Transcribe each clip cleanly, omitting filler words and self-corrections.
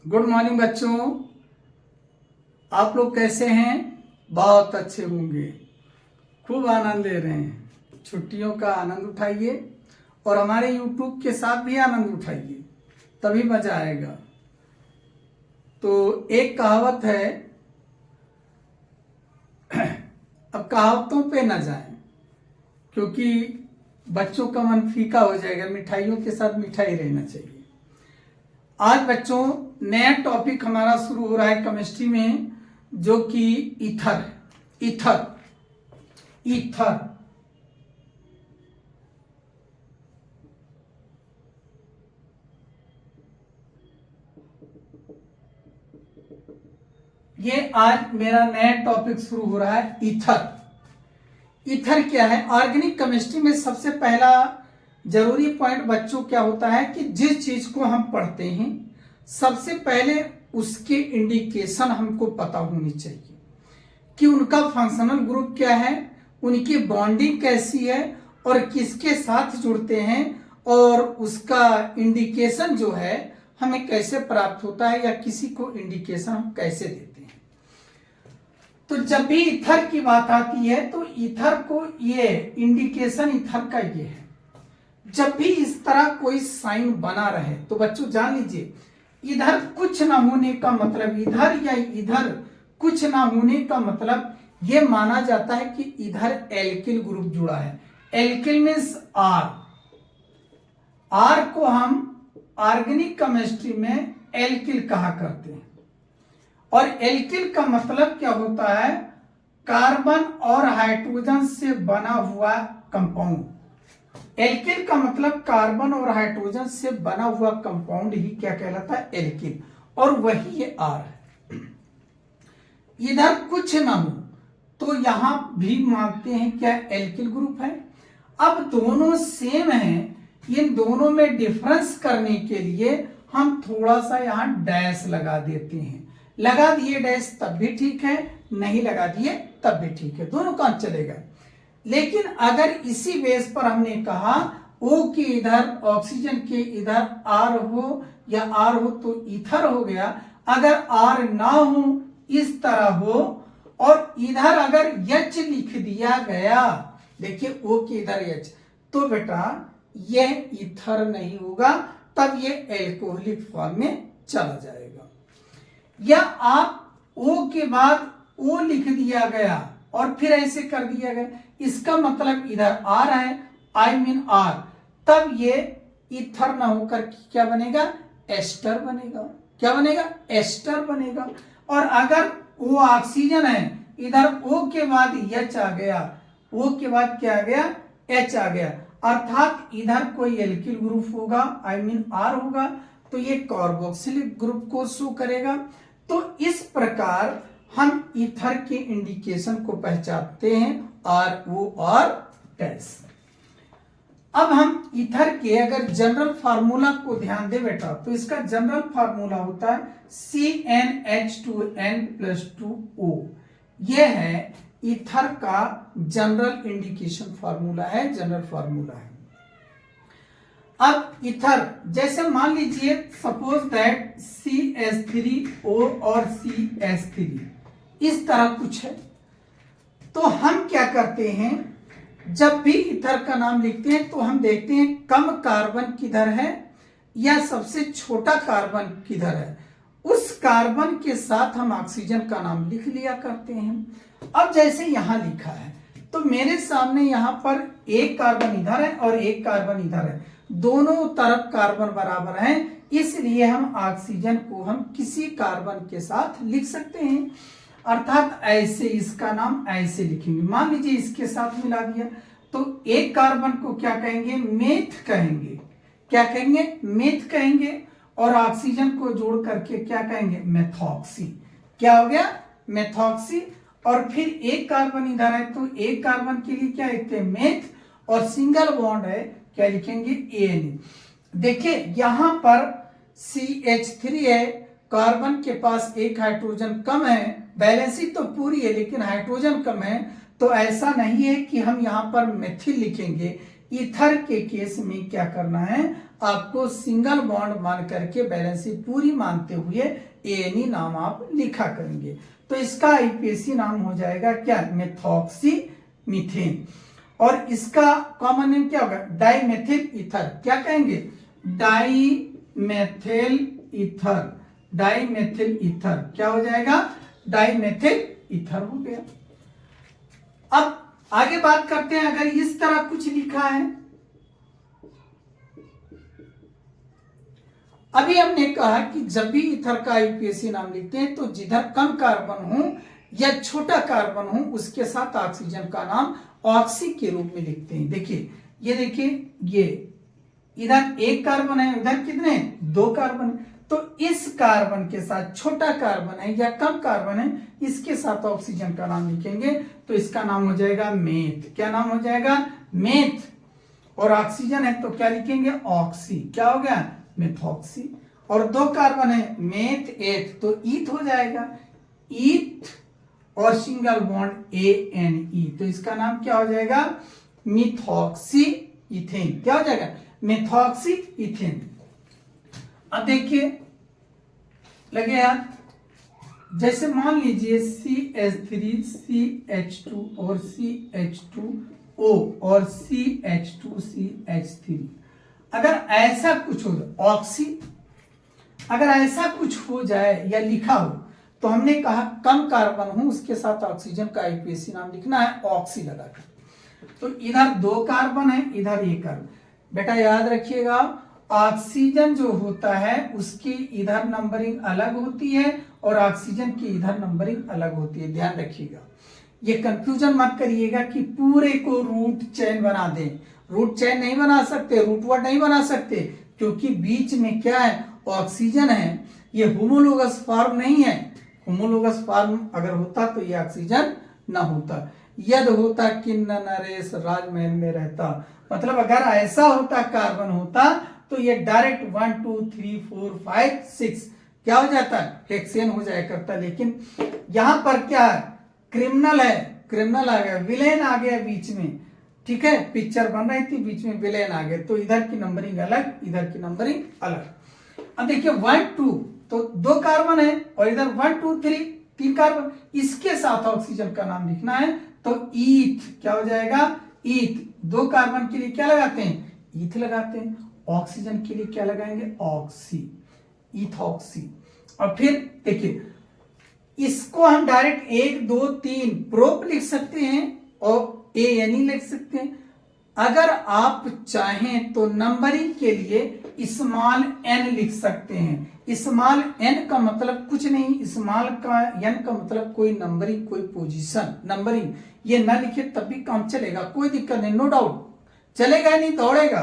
Good morning बच्चों, आप लोग कैसे हैं? बहुत अच्छे होंगे। खूब आनंद ले रहे हैं। छुट्टियों का आनंद उठाइए और हमारे YouTube के साथ भी आनंद उठाइए, तभी मजा आएगा। तो एक कहावत है, अब कहावतों पे न जाएं क्योंकि बच्चों का मन फीका हो जाएगा। मिठाइयों के साथ मिठाई रहना चाहिए। आज बच्चों नया टॉपिक हमारा शुरू हो रहा है केमिस्ट्री में, जो कि ईथर है। ईथर ये आज मेरा नया टॉपिक शुरू हो रहा है। ईथर क्या है? ऑर्गेनिक केमिस्ट्री में सबसे पहला जरूरी पॉइंट बच्चों क्या होता है कि जिस चीज को हम पढ़ते हैं सबसे पहले उसके इंडिकेशन हमको पता होनी चाहिए कि उनका फंक्शनल ग्रुप क्या है, उनकी बॉन्डिंग कैसी है और किसके साथ जुड़ते हैं, और उसका इंडिकेशन जो है हमें कैसे प्राप्त होता है या किसी को इंडिकेशन हम कैसे देते हैं। तो जब भी ईथर की बात आती है तो ईथर को ये इंडिकेशन ईथर का ये है। जब भी इस तरह कोई साइन बना रहे तो बच्चों जान लीजिए, इधर कुछ ना होने का मतलब, इधर या इधर कुछ ना होने का मतलब ये माना जाता है कि इधर एल्किल ग्रुप जुड़ा है। एल्किल मीन्स आर को हम ऑर्गेनिक केमिस्ट्री में एल्किल कहा करते हैं। और एल्किल का मतलब क्या होता है? कार्बन और हाइड्रोजन से बना हुआ कंपाउंड। एल्किल का मतलब कार्बन और हाइड्रोजन से बना हुआ कंपाउंड ही क्या कहलाता है? एल्किल। और वही ये आर है। इधर कुछ ना हो तो यहां भी मानते हैं क्या एल्किल ग्रुप है। अब दोनों सेम हैं, इन दोनों में डिफरेंस करने के लिए हम थोड़ा सा यहां डैश लगा देते हैं। लगा दिए डैश तब भी ठीक है, नहीं लगा दिए तब भी ठीक है, दोनों काम चलेगा। लेकिन अगर इसी बेस पर हमने कहा O के इधर ऑक्सीजन के इधर R हो या R हो तो ईथर हो गया। अगर R ना हो, इस तरह हो, और इधर अगर H लिख दिया गया, देखिए O के इधर H, तो बेटा यह ईथर नहीं होगा, तब ये एल्कोहलिक फॉर्म में चला जाएगा। या आप O के बाद O लिख दिया गया और फिर ऐसे कर दिया गया, इसका मतलब इधर R है, I मीन R, तब ये ईथर ना होकर क्या बनेगा? एस्टर बनेगा। क्या बनेगा? एस्टर बनेगा। और अगर O ऑक्सीजन है, इधर O के बाद H आ गया, O के बाद क्या आ गया? H आ गया, अर्थात इधर कोई एल्किल ग्रुप होगा, I मीन R होगा, तो ये कार्बोक्सिलिक ग्रुप को शो करेगा। तो इस प्रकार हम ईथर के इंडिकेशन को पहचानते हैं, RO और डैश। अब हम ईथर के अगर जनरल फार्मूला को ध्यान दे बेटा, तो इसका जनरल फार्मूला होता है CnH2n+2O। यह है ईथर का जनरल इंडिकेशन फार्मूला है, जनरल फार्मूला है। अब ईथर जैसे मान लीजिए सपोज दैट CH3O और CH3 इस तरह कुछ है, तो हम क्या करते हैं, जब भी ईथर का नाम लिखते हैं तो हम देखते हैं कम कार्बन किधर है या सबसे छोटा कार्बन किधर है, उस कार्बन के साथ हम ऑक्सीजन का नाम लिख लिया करते हैं। अब जैसे यहां लिखा है तो मेरे सामने यहां पर एक कार्बन इधर है और एक कार्बन इधर है, दोनों तरफ कार्बन बराबर हैं, इसलिए हम ऑक्सीजन को हम किसी कार्बन के साथ लिख सकते हैं। अर्थात ऐसे इसका नाम ऐसे लिखेंगे। मान लीजिए इसके साथ मिला दिया तो एक कार्बन को क्या कहेंगे? मेथ कहेंगे। क्या कहेंगे? मेथ कहेंगे। और ऑक्सीजन को जोड़ करके क्या कहेंगे? मेथॉक्सी। क्या हो गया? मेथॉक्सी। और फिर एक कार्बन इधर है तो एक कार्बन के लिए क्या लिखते हैं? मेथ। और सिंगल बॉन्ड है, क्या लिखेंगे? ANA। देखिए यहां पर CH3 है, कार्बन के पास एक हाइड्रोजन कम है, बैलेंसी तो पूरी है लेकिन हाइड्रोजन कम है, तो ऐसा नहीं है कि हम यहां पर मेथिल लिखेंगे। ईथर के केस में क्या करना है? आपको सिंगल बॉन्ड मान करके बैलेंसी पूरी मानते हुए ANE नाम आप लिखा करेंगे। तो इसका IUPAC नाम हो जाएगा क्या, मेथॉक्सी मीथेन। और इसका कॉमन नेम क्या होगा, डाइमेथिल ईथर। क्या कहेंगे, डाइमेथिल ईथर। डाइमेथिल ईथर क्या हो जाएगा, डाइमेथिल ईथर हो गया। अब आगे बात करते हैं, अगर इस तरह कुछ लिखा है, अभी हमने कहा कि जब भी ईथर का IUPAC नाम लिखते हैं तो जिधर कम कार्बन हो या छोटा कार्बन हो उसके साथ ऑक्सीजन का नाम ऑक्सी के रूप में लिखते हैं। देखिए ये देखिए, ये इधर एक कार्बन है, उधर कितने, 2 कार्बन है। तो इस कार्बन के साथ छोटा कार्बन है या कम कार्बन है, इसके साथ ऑक्सीजन का नाम लिखेंगे तो इसका नाम हो जाएगा मेथ। क्या नाम हो जाएगा, मेथ। और ऑक्सीजन है तो क्या लिखेंगे, ऑक्सी। क्या हो गया, मेथॉक्सी। और 2 कार्बन है, मेथ एथ, तो ईथ हो जाएगा, ईथ। और सिंगल बॉन्ड ANE, तो इसका नाम क्या हो जाएगा, मिथॉक्सी इथेन। क्या हो जाएगा, मिथॉक्सी इथेन। अब देखिए लगे यार, जैसे मान लीजिए CH3 CH2 और CH2O और CH2 CH3, अगर ऐसा कुछ हो जाए, ऑक्सी, अगर ऐसा कुछ हो जाए या लिखा हो तो हमने कहा कम कार्बन हो उसके साथ ऑक्सीजन का IUPAC नाम लिखना है ऑक्सी लगाकर। तो इधर 2 कार्बन है, इधर 1 कार्बन। बेटा याद रखिएगा, ऑक्सीजन जो होता है उसकी इधर नंबरिंग अलग होती है और ऑक्सीजन की इधर नंबरिंग अलग होती है, ध्यान रखिएगा। ये कंफ्यूजन मत करिएगा कि पूरे को रूट चेन बना दें। रूट चेन नहीं बना सकते, रूट वर्ड नहीं बना सकते, क्योंकि बीच में क्या है, ऑक्सीजन है। ये होमोलोगस फॉर्म नहीं है। होमोलोगस फॉर्म अगर होता तो ये ऑक्सीजन ना होता। यद होता किन्न नरेश राजमहल में रहता, मतलब अगर ऐसा होता कार्बन होता तो ये डायरेक्ट 1 2 3 4 5 6 क्या हो जाता है, हेक्सेन हो जाया करता। लेकिन यहां पर क्या है, क्रिमिनल है, क्रिमिनल आ गया, विलेन आ गया बीच में। ठीक है, पिक्चर बन रही थी, बीच में विलेन आ गए, तो इधर की नंबरिंग अलग, इधर की नंबरिंग अलग। अब देखिए 1 2, तो 2 कार्बन है और इधर 1 2 3 कार्बन, इसके साथ ऑक्सीजन का नाम लिखना है तो ईथ। क्या हो जाएगा, ईथ। 2 कार्बन के लिए क्या लगाते हैं, ईथ लगाते हैं। ऑक्सीजन के लिए क्या लगाएंगे, ऑक्सी, इथॉक्सी। और फिर देखिए इसको हम डायरेक्ट 1 2 3 प्रोप लिख सकते हैं और ANE लिख सकते हैं। अगर आप चाहें तो नंबरिंग के लिए स्मॉल n लिख सकते हैं। स्मॉल n का मतलब कुछ नहीं, स्मॉल का n का मतलब कोई नंबरिंग, कोई पोजीशन, नंबरिंग। ये ना लिखे तब भी काम चलेगा, कोई दिक्कत नहीं, नो डाउट चलेगा, नहीं दौड़ेगा।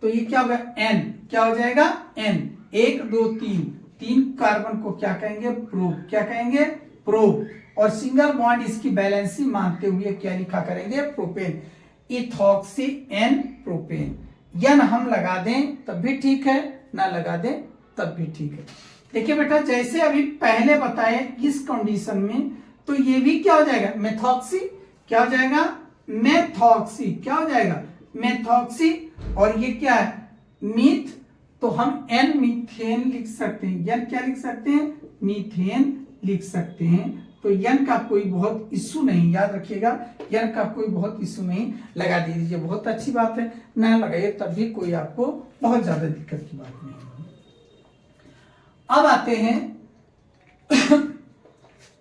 तो ये क्या होगा, n। क्या हो जाएगा, n। 1 2 3, 3 कार्बन को क्या कहेंगे, प्रोप। क्या कहेंगे, प्रोप। और सिंगल बॉन्ड इसकी बैलेंसी मानते हुए क्या लिखा करेंगे, प्रोपेन। Ethoxy n propane. यन हम लगा दें तब भी ठीक है, ना लगा दें तब भी ठीक है। देखिए बेटा, जैसे अभी पहले बताए इस कंडीशन में, तो ये भी क्या हो जाएगा, मेथॉक्सी। क्या हो जाएगा, मेथॉक्सी। क्या हो जाएगा, मेथॉक्सी। और ये क्या है, मीथ। तो हम एन मीथेन लिख सकते हैं। यन क्या लिख सकते हैं, मीथेन लिख सकते हैं। तो यन का कोई बहुत इशू नहीं, याद रखिएगा, यन का कोई बहुत इशू नहीं, लगा दीजिए, बहुत अच्छी बात है। ना लगाइए तब भी कोई आपको बहुत ज्यादा दिक्कत की बात नहीं। अब आते हैं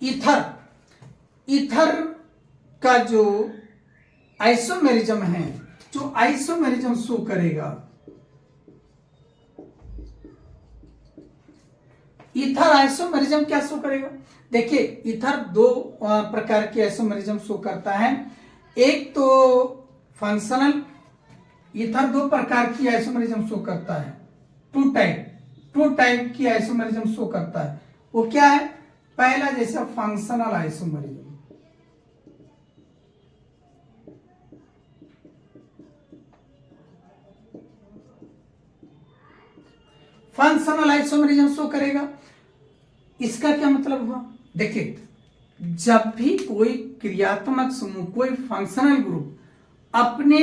ईथर। ईथर का जो आइसोमेरिज्म है, जो आइसोमेरिज्म शो करेगा, ईथर आइसोमेरिज्म क्या शो करेगा, देखिए ईथर 2 प्रकार के आइसोमेरिज्म शो करता है। एक तो फंक्शनल, ईथर 2 प्रकार की आइसोमेरिज्म शो करता है। 2 टाइप की आइसोमेरिज्म शो करता है। वो क्या है, पहला जैसा functional isomerism. Functional isomerism show करेगा। इसका क्या मतलब हुआ, देखिए जब भी कोई क्रियात्मक समूह, कोई फंक्शनल ग्रुप अपने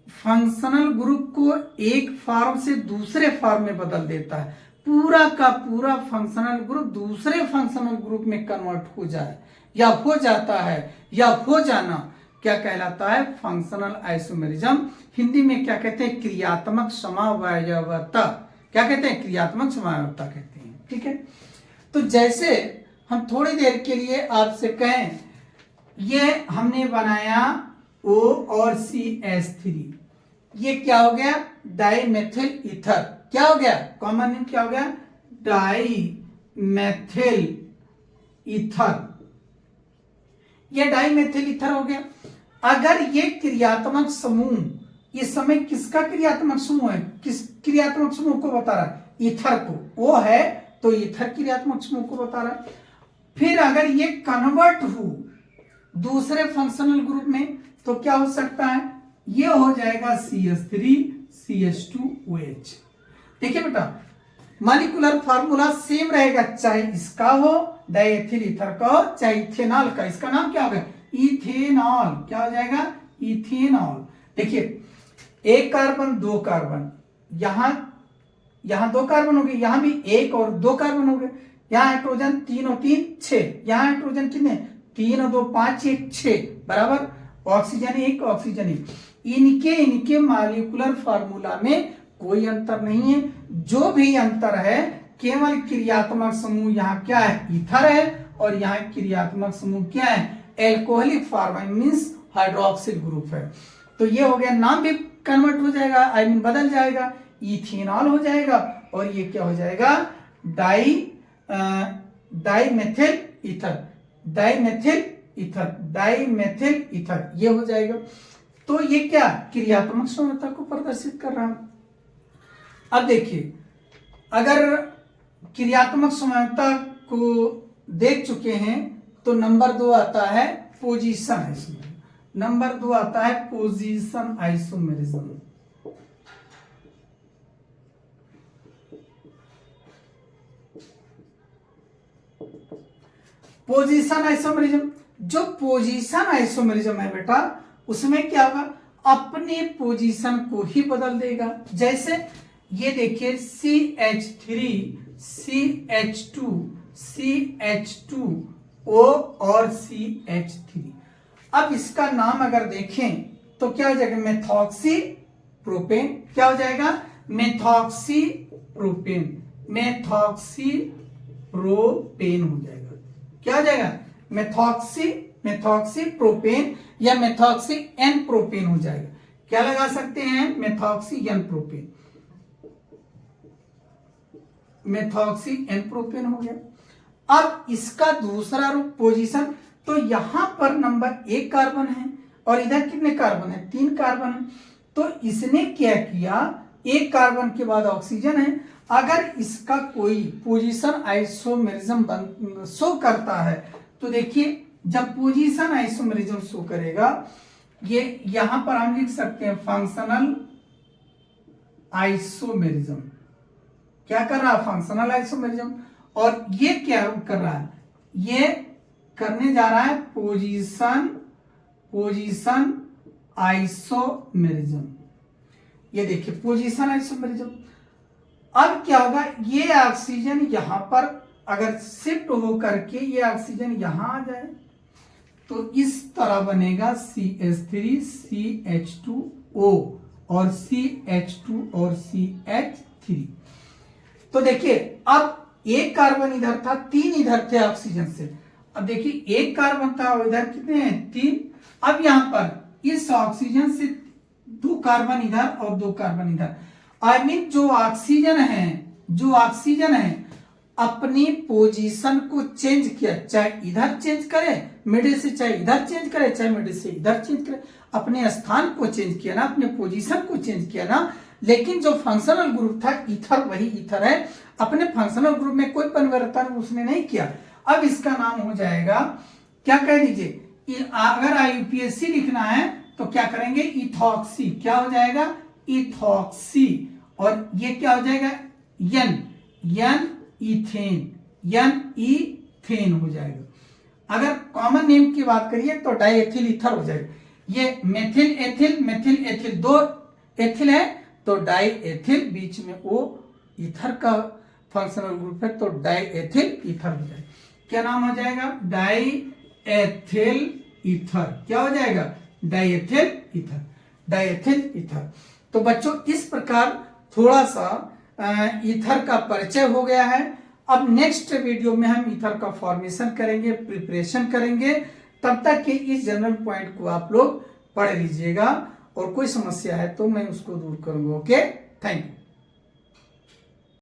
फंक्शनल ग्रुप को एक फॉर्म से दूसरे फॉर्म में बदल देता है, पूरा का पूरा फंक्शनल ग्रुप दूसरे फंक्शनल ग्रुप में कन्वर्ट हो जाए या हो जाता है या हो जाना क्या कहलाता है? Functional isomerism. हिंदी में क्या कहते हैं? क्रियात्मक समावयवता। क्या कहते हैं? क्रियात्मक समावयवता कहते हैं। ठीक है, तो जैसे हम थोड़ी देर के लिए आपसे कहें, ये हमने बनाया O और CH3, ये क्या हो गया? Dimethyl ether. क्या हो गया? कॉमन नेम क्या हो गया? Dimethyl ether. ये डाइमेथिल ईथर हो गया। अगर ये क्रियात्मक समूह इस समय किसका क्रियात्मक समूह है? किस क्रियात्मक समूह को बता रहा है? ईथर को। O है तो ईथर क्रियात्मक समूह को बता रहा है। फिर अगर ये कन्वर्ट हो दूसरे फंक्शनल ग्रुप में तो क्या हो सकता है? ये हो जाएगा CH3 CH2OH। देखिए बेटा, मॉलिक्यूलर फार्मूला सेम रहेगा, चाहे इसका हो डाइएथिल ईथर का हो, चाहे इथेनॉल का। इसका नाम क्या होगा? इथेनॉल। क्या हो जाएगा? इथेनॉल। देखिए, एक कार्बन दो कार्बन, यहां दो कार्बन हो गए, यहां भी एक और दो कार्बन हो गए, यहां हाइड्रोजन 3 और 3 6, यहां हाइड्रोजन कितने? 3 और 2 5 1 6 बराबर, ऑक्सीजन 1 ऑक्सीजन 1। इनके मॉलिक्यूलर फार्मूला में कोई अंतर नहीं है। जो भी अंतर है केवल क्रियात्मक समूह, यहाँ क्या है? ईथर है, और यहाँ क्रियात्मक समूह क्या है? Alcoholic form means hydroxyl group है। तो ये हो गया, नाम भी कन्वर्ट हो जाएगा, आई मीन बदल जाएगा, इथेनॉल हो जाएगा, और ये क्या हो जाएगा? Dimethyl ether. डाइमेथिल ईथर ये हो जाएगा। तो ये क्या? क्रियात्मक समता को प्रदर्शित कर रहा है। अब देखिए, अगर क्रियात्मक समता को देख चुके हैं तो नंबर 2 आता है पोजीशन आइसोमेरिज्म। नंबर 2 आता है पोजीशन आइसोमेरिज्म। पोजीशन आइसोमेरिज्म, जो पोजीशन आइसोमेरिज्म है बेटा, उसमें क्या होगा? अपने पोजीशन को ही बदल देगा। जैसे ये देखिए CH3 CH2 CH2O और CH3। अब इसका नाम अगर देखें तो क्या हो जाएगा? Methoxy propane. क्या हो जाएगा? Methoxy propane. मेथॉक्सी प्रोपेन हो जाएगा। क्या हो जाएगा? मेथॉक्सी प्रोपेन या मेथॉक्सी एन प्रोपेन हो जाएगा। क्या लगा सकते हैं? Methoxy N propane. Methoxy N propane हो गया। अब इसका दूसरा रूप पोजीशन, तो यहां पर नंबर 1 कार्बन है और इधर कितने कार्बन है? 3 कार्बन है। तो इसने क्या किया? 1 कार्बन के बाद ऑक्सीजन है। अगर इसका कोई पोजीशन आइसोमेरिज्म शो करता है तो देखिए, जब पोजीशन आइसोमेरिज्म शो करेगा, ये यहां पर हम लिख सकते हैं फंक्शनल आइसोमेरिज्म। क्या कर रहा है? Functional isomerism. और ये क्या कर रहा है? ये करने जा रहा है पोजीशन आइसोमेरिज्म। ये देखिए पोजीशन आइसोमेरिज्म। अब क्या होगा? ये ऑक्सीजन यहां पर अगर शिफ्ट हो करके ये ऑक्सीजन यहां आ जाए तो इस तरह बनेगा CH3 CH2O और CH2 और CH3। तो देखिए, अब 1 कार्बन इधर था, 3 इधर थे ऑक्सीजन से। अब देखिए 1 कार्बन था और इधर कितने हैं? 3। अब यहां पर इस ऑक्सीजन से 2 कार्बन इधर और 2 कार्बन इधर। आई मीन जो ऑक्सीजन है अपनी पोजीशन को चेंज किया, चाहे इधर चेंज करे मिडिल से, चाहे इधर चेंज करे, चाहे मिडिल से इधर चेंज करे, अपने स्थान को चेंज किया ना, अपने पोजीशन को चेंज किया ना। लेकिन जो फंक्शनल ग्रुप था ईथर, वही ईथर है, अपने फंक्शनल ग्रुप में कोई परिवर्तन उसने नहीं किया। अब इसका नाम हो जाएगा, क्या कह दीजिए, अगर IUPAC लिखना है तो क्या करेंगे? इथॉक्सी। क्या हो जाएगा? इथॉक्सी। और ये क्या हो जाएगा? एन ईथेन हो जाएगा। अगर कॉमन नेम की बात करिए तो डाइएथिल ईथर हो जाएगा। ये मेथिल एथिल मेथिल एथिल, दो एथिल है तो डाई एथिल, बीच में ओ ईथर का फंक्शनल ग्रुप है तो डाई एथिल ईथर हो जाएगा। क्या नाम हो जाएगा? Die ethyl ether. क्या हो जाएगा? Die ethyl ether, die ethyl ether. तो बच्चों इस प्रकार थोड़ा सा ईथर का परिचय हो गया है। अब नेक्स्ट वीडियो में हम ईथर का फॉर्मेशन करेंगे, प्रिपरेशन करेंगे। तब तक के इस जनरल पॉइंट को आप लोग पढ़ लीजिएगा और कोई समस्या है तो मैं उसको दूर करूंगा। Okay, thank you.